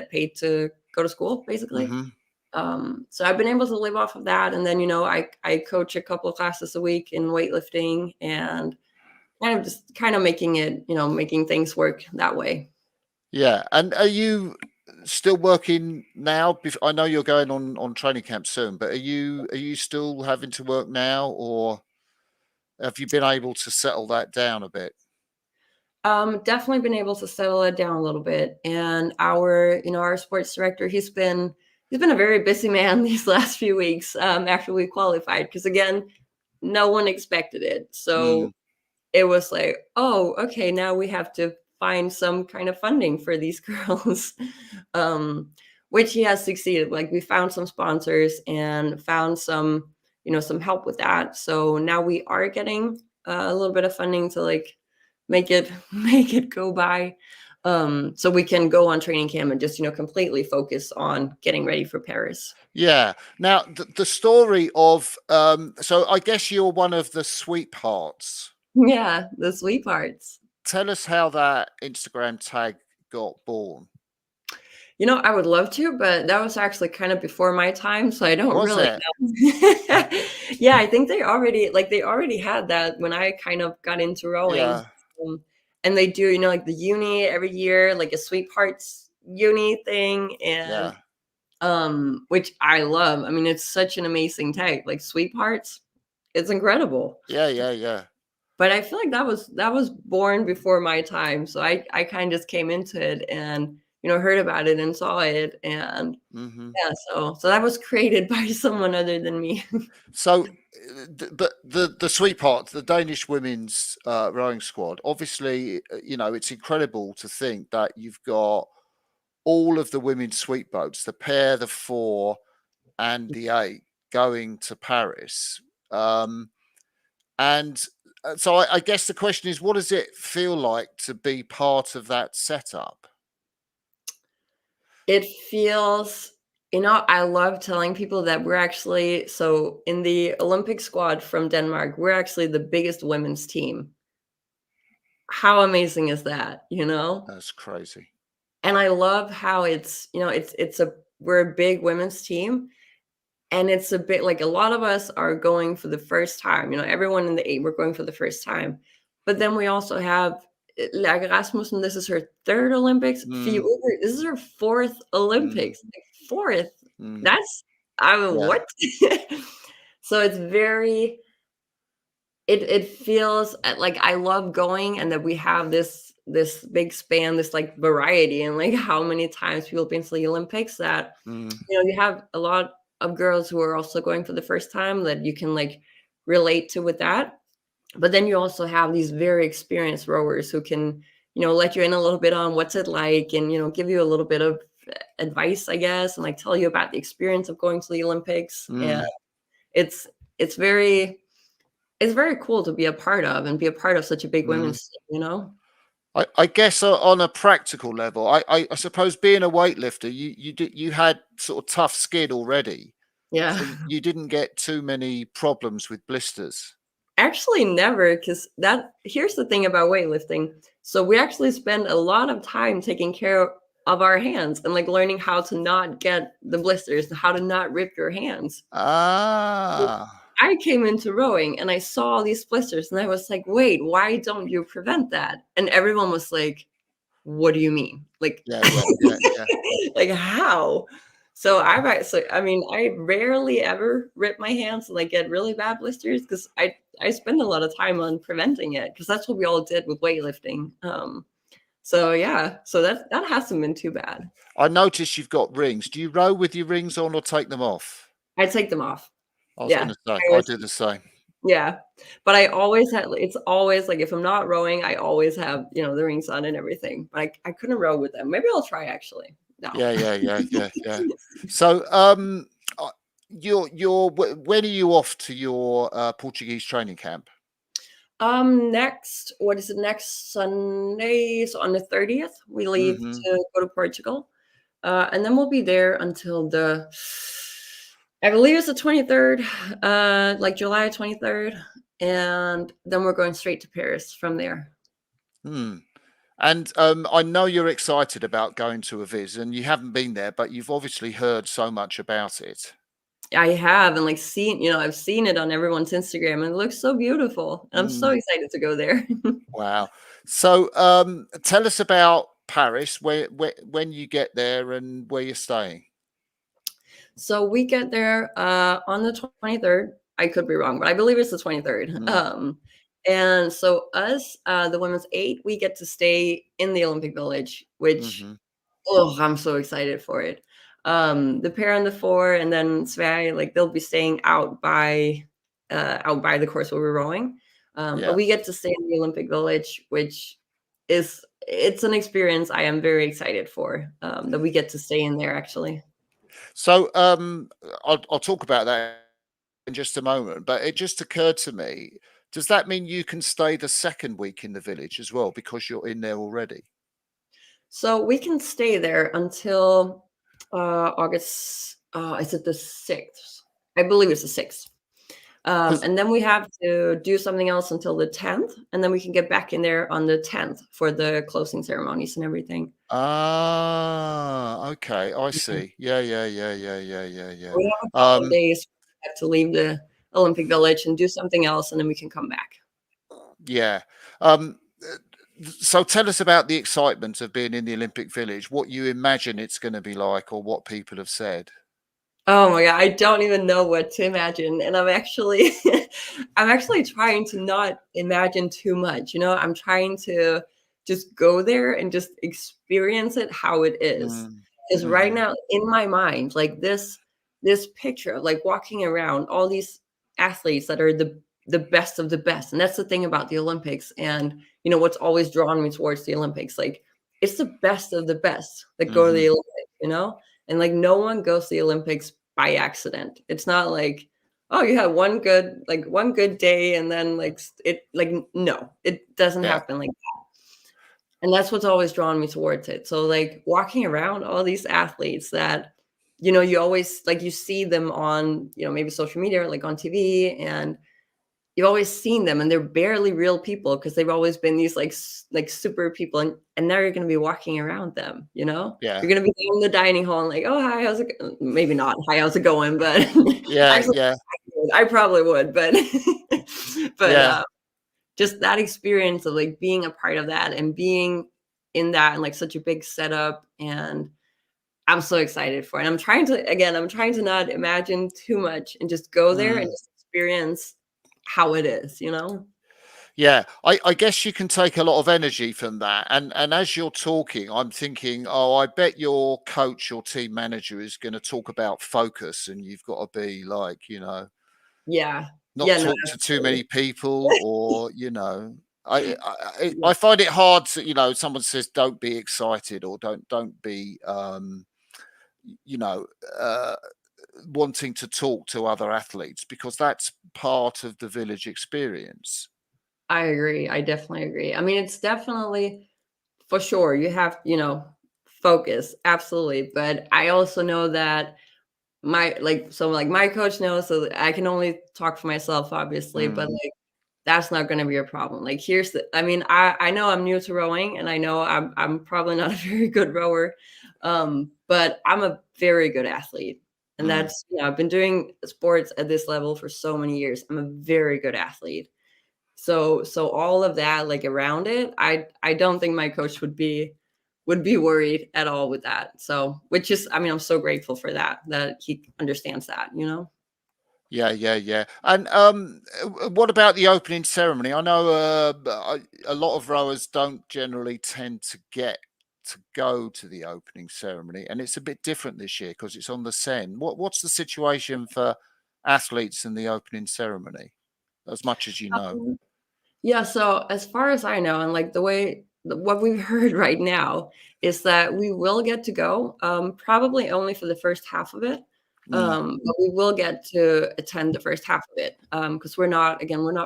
paid to go to school basically. hmm. So I've been able to live off of that, and then I coach a couple of classes a week in weightlifting, and kind of making things work that way. Yeah. And are you still working now? I know you're going on training camp soon, but are you still having to work now, or have you been able to settle that down a bit? Definitely been able to settle it down a little bit, and our sports director, he's been a very busy man these last few weeks after we qualified, because again, no one expected it. Mm, So it was like, oh, okay, now we have to find some kind of funding for these girls, which he has succeeded. Like we found some sponsors and found some, some help with that. So now we are getting a little bit of funding to like make it go by. So we can go on training camp and just, completely focus on getting ready for Paris. Yeah. Now the story of so I guess you're one of the sweethearts. Yeah, the sweethearts. Tell us how that Instagram tag got born. I would love to, but that was actually kind of before my time, so I don't Was really it? know. Yeah, I think they already had that when I kind of got into rowing. Yeah. And they do, like the uni every year, like a sweethearts uni thing, and Yeah. which I love. I mean, it's such an amazing tag, like sweethearts. It's incredible. Yeah. But I feel like that was born before my time. So I kind of just came into it and, heard about it and saw it. And Mm-hmm. yeah, so that was created by someone other than me. So, but the sweetheart, the Danish women's rowing squad, obviously, it's incredible to think that you've got all of the women's sweet boats, the pair, the four, and the eight, going to Paris. And so I guess the question is, what does it feel like to be part of that setup? It feels, I love telling people that we're actually, so in the Olympic squad from Denmark, we're actually the biggest women's team. How amazing is that, That's crazy. And I love how we're a big women's team. And it's a bit like a lot of us are going for the first time, everyone in the eight, we're going for the first time. But then we also have like Rasmussen, this is her third Olympics. Mm, This is her fourth mm, Olympics. Like, fourth. mm. That's, I mean, Yeah. what? So it's very, it feels like I love going, and that we have this big span, this like variety, and like how many times people have been to the Olympics, that Mm, you have a lot of girls who are also going for the first time that you can like relate to with that. But then you also have these very experienced rowers who can, let you in a little bit on what's it like, and, give you a little bit of advice, I guess, and like tell you about the experience of going to the Olympics. And mm, it's it's very cool to be a part of, and be a part of such a big mm. women's team. I guess on a practical level, I suppose being a weightlifter, you had sort of tough skin already, Yeah. so you didn't get too many problems with blisters. Actually, never, because here's the thing about weightlifting. So we actually spend a lot of time taking care of our hands and like learning how to not get the blisters, how to not rip your hands. Ah, I came into rowing and I saw these blisters and I was like, wait, why don't you prevent that? And everyone was like, what do you mean? Like, yeah. like how? So I mean, I rarely ever rip my hands and like get really bad blisters, because I spend a lot of time on preventing it, because that's what we all did with weightlifting. So yeah, so that hasn't been too bad. I noticed you've got rings. Do you row with your rings on or take them off? I take them off. I was Yeah. going to say, I I always, do the same. yeah. But I always had, it's always like, if I'm not rowing, I always have, the rings on and everything. But I couldn't row with them. Maybe I'll try, actually. No. Yeah. So, when are you off to your Portuguese training camp? What is it, next Sunday? So on the 30th, we leave Hmm. to go to Portugal. And then we'll be there until I believe it's the 23rd, like July 23rd. And then we're going straight to Paris from there. Hmm. And I know you're excited about going to a viz, and you haven't been there, but you've obviously heard so much about it. I have, and like I've seen it on everyone's Instagram, and it looks so beautiful. And I'm so Mm, excited to go there. wow. So, tell us about Paris, when you get there and where you're staying. So we get there on the 23rd. I could be wrong, but I believe it's the 23rd. Mm, And so us, the women's eight, we get to stay in the Olympic Village, which, hmm. oh, I'm so excited for it. The pair and the four, and then Sverige, like they'll be staying out by the course where we're rowing. But Yeah. we get to stay in the Olympic Village, which is it's an experience I am very excited for, that we get to stay in there actually. So I'll talk about that in just a moment, but it just occurred to me, does that mean you can stay the second week in the village as well because you're in there already? So we can stay there until August. Is it the 6th? I believe it's the 6th. Because And then we have to do something else until the 10th, and then we can get back in there on the 10th for the closing ceremonies and everything. okay, I Mhm. see. Yeah, yeah, yeah, yeah, yeah, yeah, yeah. We have a couple of Um, days we have to leave the Olympic Village and do something else, and then we can come back. yeah. So tell us about the excitement of being in the Olympic Village, what you imagine it's going to be like, or what people have said. Oh my god, I don't even know what to imagine, and I'm actually I'm actually trying to not imagine too much, you know? I'm trying to just go there and just experience it how it is. Mm, 'Cause right mhm. now in my mind, like this picture of like walking around all these athletes that are the best of the best, and that's the thing about the Olympics and, you know, what's always drawn me towards the Olympics, like, it's the best of the best that go to the Mhm. Olympics, you know? And like no one goes to the Olympics by accident. It's not like, oh, you had one good day and then it like no, it doesn't Yeah. happen like that. And that's what's always drawn me towards it. So like walking around all these athletes that, you know, you always like you see them on, you know, maybe social media or like on TV and you've always seen them and they're barely real people because they've always been these like super people and now you're going to be walking around them, you know? Yeah. You're going to be in the dining hall and like, "Oh, hi, how's it maybe not, "Hi, how's it going?" But Yeah. actually Yeah. I probably would, but but, Yeah. just that experience of, like, being a part of that and being in that and, like, such a big setup, and I'm so excited for it. I'm trying to not imagine too much and just go there and Mm. just experience how it is, you know? Yeah, I guess you can take a lot of energy from that. And as you're talking, I'm thinking, oh, I bet your coach or team manager is going to talk about focus, and you've got to be like, Yeah. not Yeah, no, talk to too absolutely. many people, or Yeah. I find it hard to, someone says don't be excited or don't be you know uh, wanting to talk to other athletes because that's part of the village experience. I agree, I definitely agree. I mean, it's definitely for sure, you have, you know, focus, absolutely, but I also know that my coach knows, so I can only talk for myself, obviously, but, Mm, like, that's not gonna be a problem. Like, here's the I mean, I know I'm new to rowing, and I know I'm probably not a very good rower, but I'm a very good athlete, and mm. that's you know, I've been doing sports at this level for so many years. I'm a very good athlete. So all of that, like, around it, I don't think my coach would be worried at all with that. So, which is I mean, I'm so grateful for that, that he understands that, you know? Yeah, yeah, yeah. And what about the opening ceremony? I know a lot of rowers don't generally tend to get to go to the opening ceremony, and it's a bit different this year because it's on the Seine. What's the situation for athletes in the opening ceremony, as much as you know? Um, yeah, so as far as I know, and like what we've heard right now is that we will get to go, probably only for the first half of it. Mm, But we will get to attend the first half of it. Because we're not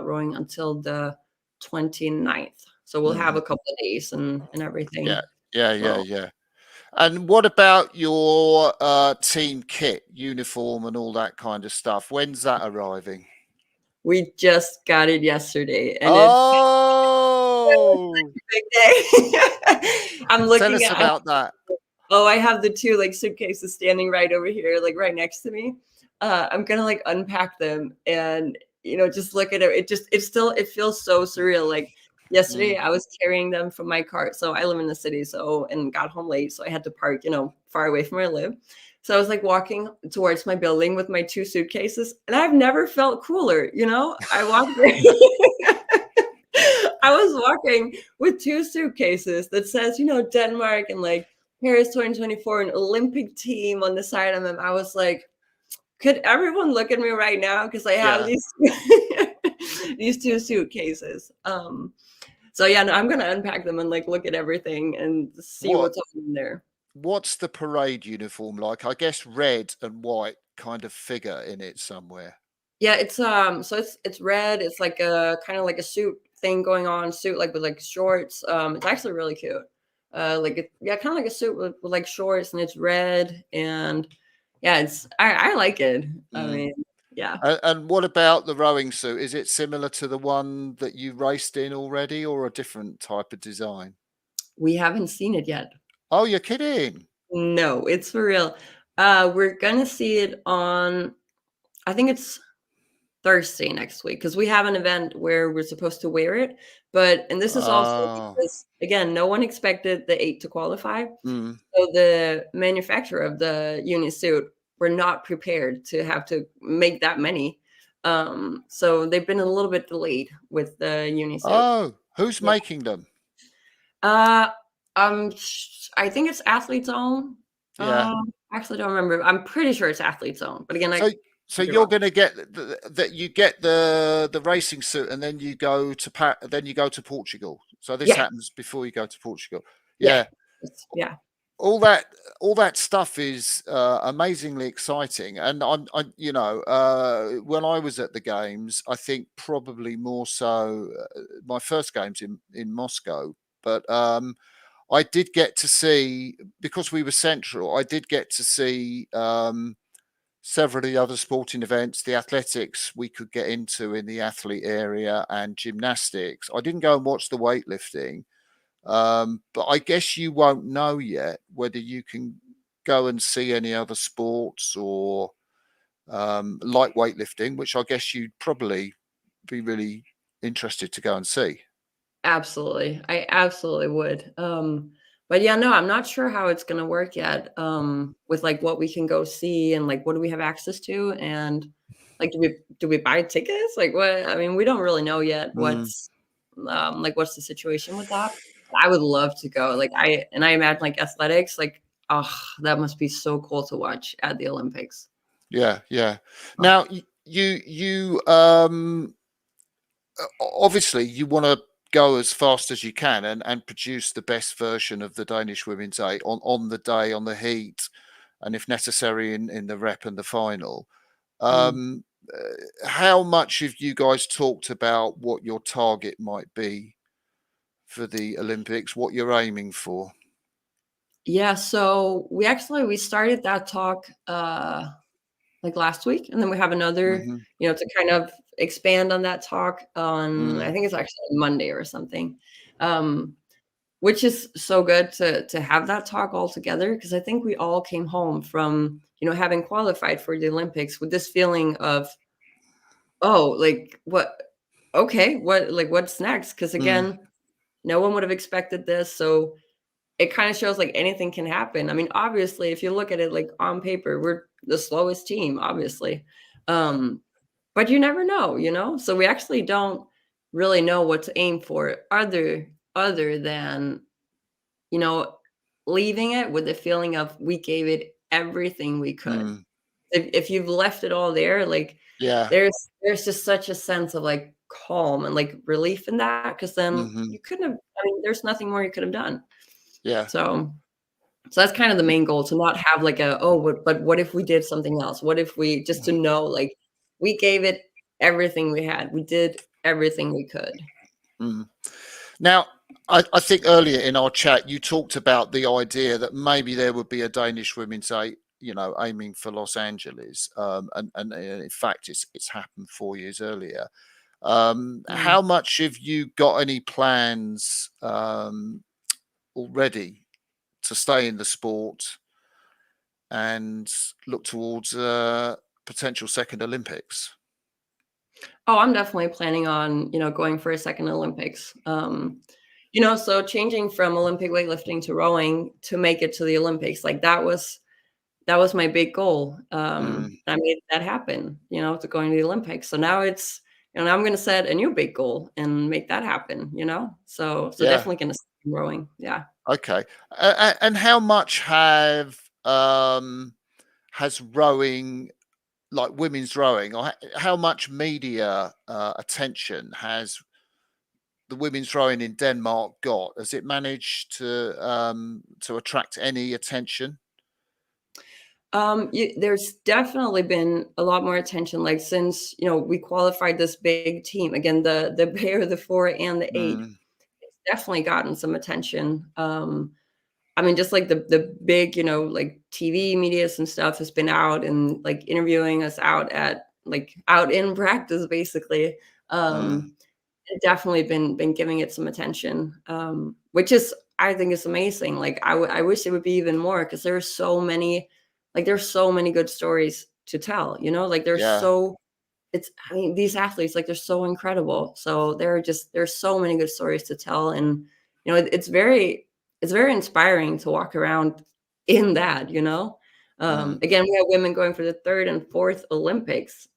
rowing until the 29th. So we'll have mhm. a couple of days and Yeah, everything. yeah, yeah, So yeah. And what about your team kit, uniform, and all that kind of stuff? When's that arriving? we just got it yesterday and it was Oh, such a big day. I'm tell looking us at about that. Oh, I have the 2, like, suitcases standing right over here, like, right next to me. I'm gonna, like, unpack them and, you know, just look at it. It feels so surreal, like, yesterday, Mm, I was carrying them from my car so I live in the city, so and got home late, so I had to park, you know, far away from where I live. So I was, like, walking towards my building with my 2 suitcases, and I've never felt cooler, you know? I walked I was walking with 2 suitcases that says, you know, Denmark and, like, Paris 2024, an Olympic team on the side of them. I was like, "Could everyone look at me right now? Because I have yeah. these these 2 suitcases." So yeah, no, I'm gonna unpack them and like look at everything and see What what's on in there. what's the parade uniform like? I guess red and white kind of figure in it somewhere. Yeah, it's so it's red. It's like a kind of like a suit thing going on, suit like with like shorts. It's actually really cute. Like yeah, kind of like a suit with like shorts, and it's red, and yeah, I like it. I Mm. mean, yeah, And what about the rowing suit? Is it similar to the one that you raced in already, or a different type of design? we haven't seen it yet. Oh, you're kidding. No, it's for real. We're gonna see it on. I think it's Thursday next week because we have an event where we're supposed to wear it. But and this is also Oh. because again, no one expected the 8 to qualify. Mm. So the manufacturer of the uni suit were not prepared to have to make that many. So they've been a little bit delayed with the uni suit. Oh, who's Yeah. making them? Uh, I think it's Athlete's Own. Yeah. Actually don't remember. I'm pretty sure it's Athlete's Own, but again, I So so could be you're wrong. going to get that you get the racing suit and then you go to then you go to Portugal. So this Yeah, happens before you go to Portugal. yeah, Yeah. yeah. All that all that stuff is amazingly exciting, and when I was at the games, I think probably more so my first games in Moscow, but I did get to see, because we were central, I did get to see several of the other sporting events, the athletics we could get into in the athlete area, and gymnastics. I didn't go and watch the weightlifting, but I guess you won't know yet whether you can go and see any other sports, or like weightlifting, which I guess you'd probably be really interested to go and see. Absolutely. I absolutely would. But yeah, no, I'm not sure how it's gonna work yet, with like what we can go see and like what do we have access to and like do we buy tickets? Like what I mean, we don't really know yet Mm, what's the situation with that. I would love to go. Like I imagine like athletics, like oh, that must be so cool to watch at the Olympics. yeah, yeah. Oh, Now you obviously you want to go as fast as you can and produce the best version of the Danish women's eight on the day, on the heat, and if necessary in the rep and the final. mm. Um, how much have you guys talked about what your target might be for the Olympics? What you're aiming for? Yeah, so we started that talk like last week, and then we have another, Hmm. to kind of expand on that talk on I Mm, think it's actually Monday or something. Um, which is so good to have that talk all together because I think we all came home from, having qualified for the Olympics with this feeling of, oh, like what okay, what like what's next? Because mm, again, no one would have expected this. So it kind of shows like anything can happen. I mean, obviously, if you look at it like on paper, we're the slowest team, obviously. Um, but you never know. So we actually don't really know what to aim for other than, you know, leaving it with the feeling of we gave it everything we could. mm. If you've left it all there, like Yeah. there's just such a sense of like calm and like relief in that because then Hmm. you couldn't have I mean, there's nothing more you could have done. Yeah. So that's kind of the main goal to not have like oh, but what if we did something else? What if we just to know like we gave it everything we had. We did everything we could. Mm. Now, I think earlier in our chat you talked about the idea that maybe there would be a Danish women's eight, aiming for Los Angeles, and in fact, it's happened 4 years earlier. Mm. How much have you got any plans already to stay in the sport and look towards potential second Olympics? Oh, I'm definitely planning on, going for a second Olympics. So changing from Olympic weightlifting to rowing to make it to the Olympics, like that was my big goal. Mm, I made that happen, to going to the Olympics. So now it's, now I'm going to set a new big goal and make that happen. So yeah. definitely going to rowing. Yeah. Okay. And how much has rowing, like women's rowing, or how much media attention has the women's rowing in Denmark got? Has it managed to attract any attention? There's definitely been a lot more attention, like since we qualified this big team again, the bear, the 4, and the 8. Mm, It's definitely gotten some attention. I mean, just like the big, like TV medias and stuff has been out and like interviewing us out in practice, basically. mm, Definitely been giving it some attention, which is I think is amazing. Like I wish it would be even more because there's so many good stories to tell. Like yeah. I mean, these athletes, like, they're so incredible. So there's so many good stories to tell, and it's very inspiring to walk around in that. Mm. Again, we have women going for the third and fourth Olympics.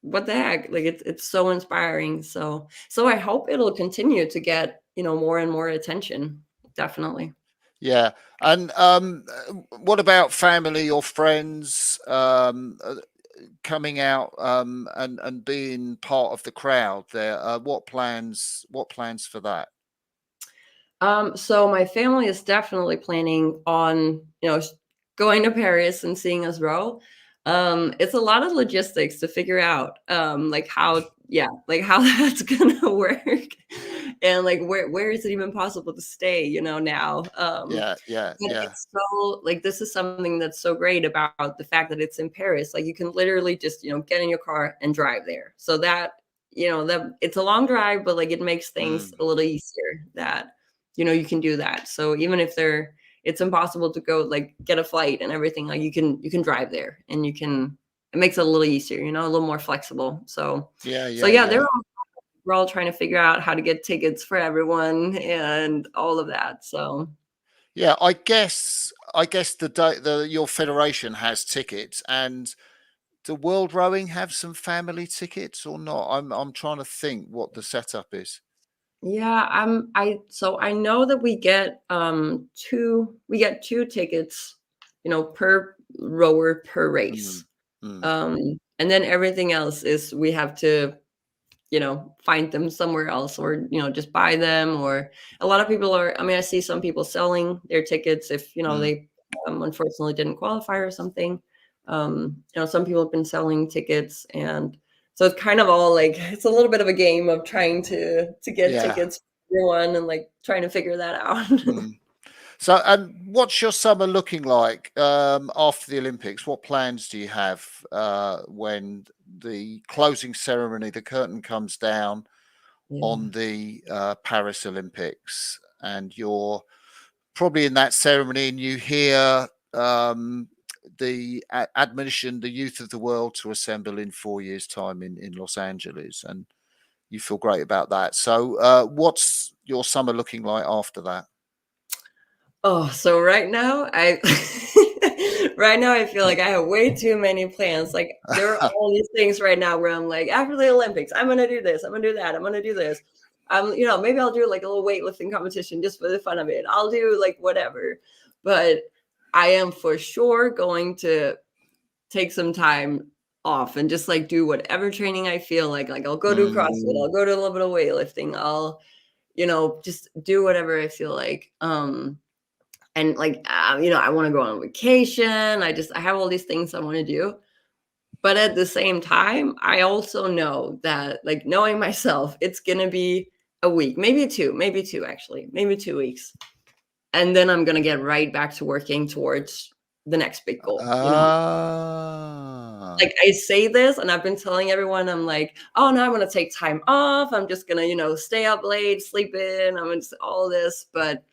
What the heck? Like it's so inspiring. So I hope it'll continue to get more and more attention. Definitely. Yeah. And what about family or friends coming out and being part of the crowd there? What plans for that? So my family is definitely planning on, going to Paris and seeing us row. It's a lot of logistics to figure out, like how that's gonna work, and like where is it even possible to stay, now. Yeah, yeah, But yeah. it's so like this is something that's so great about the fact that it's in Paris. Like you can literally just, get in your car and drive there. So that it's a long drive, but like it makes things Mm, a little easier that you can do that. So even if it's impossible to go like get a flight and everything, like you can drive there and it makes it a little easier, a little more flexible. yeah, So yeah, yeah, yeah. we're all trying to figure out how to get tickets for everyone and all of that. So Yeah, I guess your federation has tickets, and do World Rowing have some family tickets or not? I'm trying to think what the setup is. yeah, I know that we get two tickets, per rower per race. Mm, mm, And then everything else is we have to, find them somewhere else or, just buy them. Or a lot of people I mean, I see some people selling their tickets if, mm. they unfortunately didn't qualify or something. Some people have been selling tickets, and so it's kind of all like it's a little bit of a game of trying to get Yeah. tickets for everyone and like trying to figure that out. Mm. So, and what's your summer looking like after the Olympics? What plans do you have when the closing ceremony, the curtain comes down Yeah. on the Paris Olympics, and you're probably in that ceremony and you hear the admonition, the youth of the world to assemble in 4 years' time in Los Angeles, and you feel great about that. So, what's your summer looking like after that? Oh, so right now right now I feel like I have way too many plans. Like there are all these things right now where I'm like, after the Olympics, I'm gonna do this, I'm gonna do that, I'm gonna do this. Maybe I'll do like a little weightlifting competition just for the fun of it. I'll do like whatever. But I am for sure going to take some time off and just like do whatever training I feel like. Like I'll go do CrossFit, I'll go to a little bit of weightlifting, I'll, just do whatever I feel like. And like I want to go on vacation. I have all these things I want to do, but at the same time I also know that, like, knowing myself, it's gonna be a week, maybe two actually, maybe 2 weeks, and then I'm gonna get right back to working towards the next big goal. Ah. Like, I say this and I've been telling everyone, I'm like, oh no, I'm gonna take time off, I'm just gonna stay up late, sleep in, I'm gonna all this. But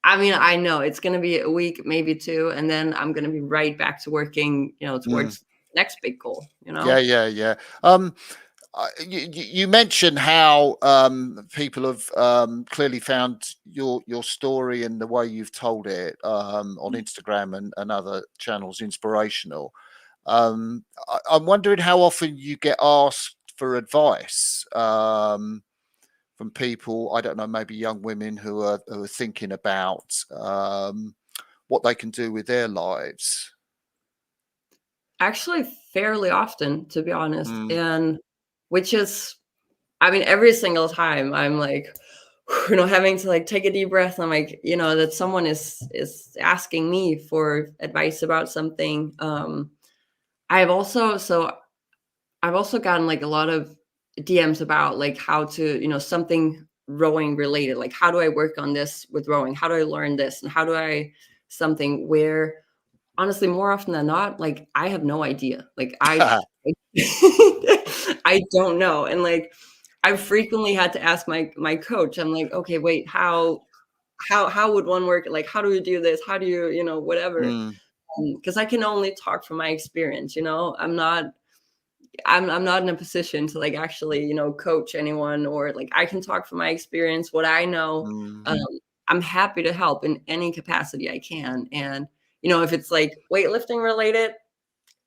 I mean, I know it's gonna be a week, maybe 2, and then I'm gonna be right back to working, Mm. towards next big goal. Yeah, yeah, yeah. You mentioned how people have clearly found your story and the way you've told it on Instagram and other channels inspirational. I'm wondering how often you get asked for advice from people. I don't know, maybe young women who are thinking about what they can do with their lives. Actually, fairly often, to be honest, Mm, and which is I mean, every single time I'm like, having to like take a deep breath. I'm like, that someone is asking me for advice about something. I've also gotten like a lot of DMs about like how to, something rowing related. Like, how do I work on this with rowing? How do I learn this? And how do I something where honestly, more often than not, like I have no idea. Like I don't know. And like I've frequently had to ask my coach. I'm like, okay, wait, how would one work? Like, how do you do this? How do you, whatever? Because I can only talk from my experience. I'm not in a position to like actually, coach anyone, or like I can talk from my experience, what I know. I'm happy to help in any capacity I can. And, if it's like weightlifting related,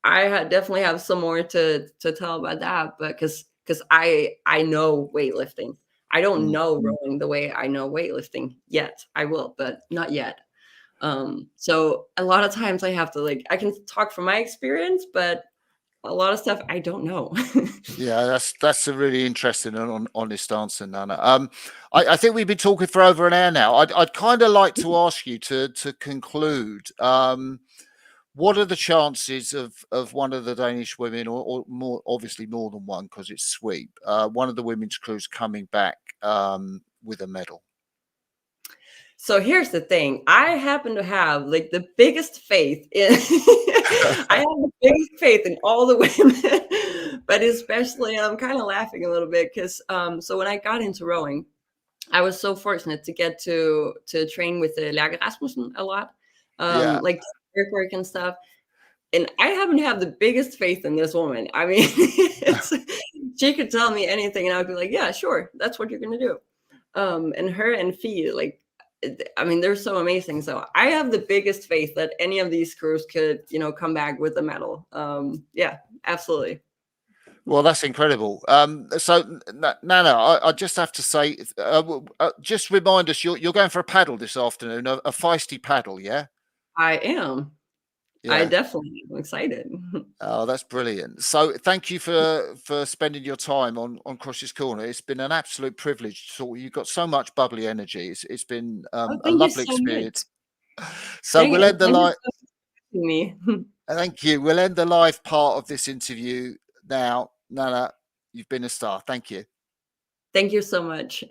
I definitely have some more to tell about that, but because I know weightlifting. I don't know rowing the way I know weightlifting yet. I will, but not yet. So a lot of times I have to like, I can talk from my experience, but a lot of stuff I don't know. Yeah, that's a really interesting and honest answer, Nanna. I think we've been talking for over an hour now. I'd kind of like to ask you to conclude. What are the chances of one of the Danish women, or more obviously more than one because it's sweep, one of the women's crews coming back with a medal? So here's the thing. I happen to have like the biggest faith in I have the biggest faith in all the women, but especially I'm kind of laughing a little bit because so when I got into rowing, I was so fortunate to get to train with Lærke Rasmussen a lot. Yeah. Like work and stuff. And I happen to have the biggest faith in this woman. I mean, she could tell me anything and I would be like, yeah, sure, that's what you're gonna do. And her and Fee, like, I mean, they're so amazing. So I have the biggest faith that any of these crews could, come back with a medal. Yeah, absolutely. Well, that's incredible. So, Nanna, I just have to say, just remind us, you're going for a paddle this afternoon, a feisty paddle, yeah? I am. I Yeah. definitely am excited. Oh, that's brilliant. So thank you for spending your time on Cross's Corner. It's been an absolute privilege to talk. You've got so much bubbly energy. It's been Oh, a thank you lovely so much. experience. So we'll end the Thank you live. so much for having me. Thank you. We'll end the live part of this interview now. Nanna, you've been a star. Thank you. Thank you so much.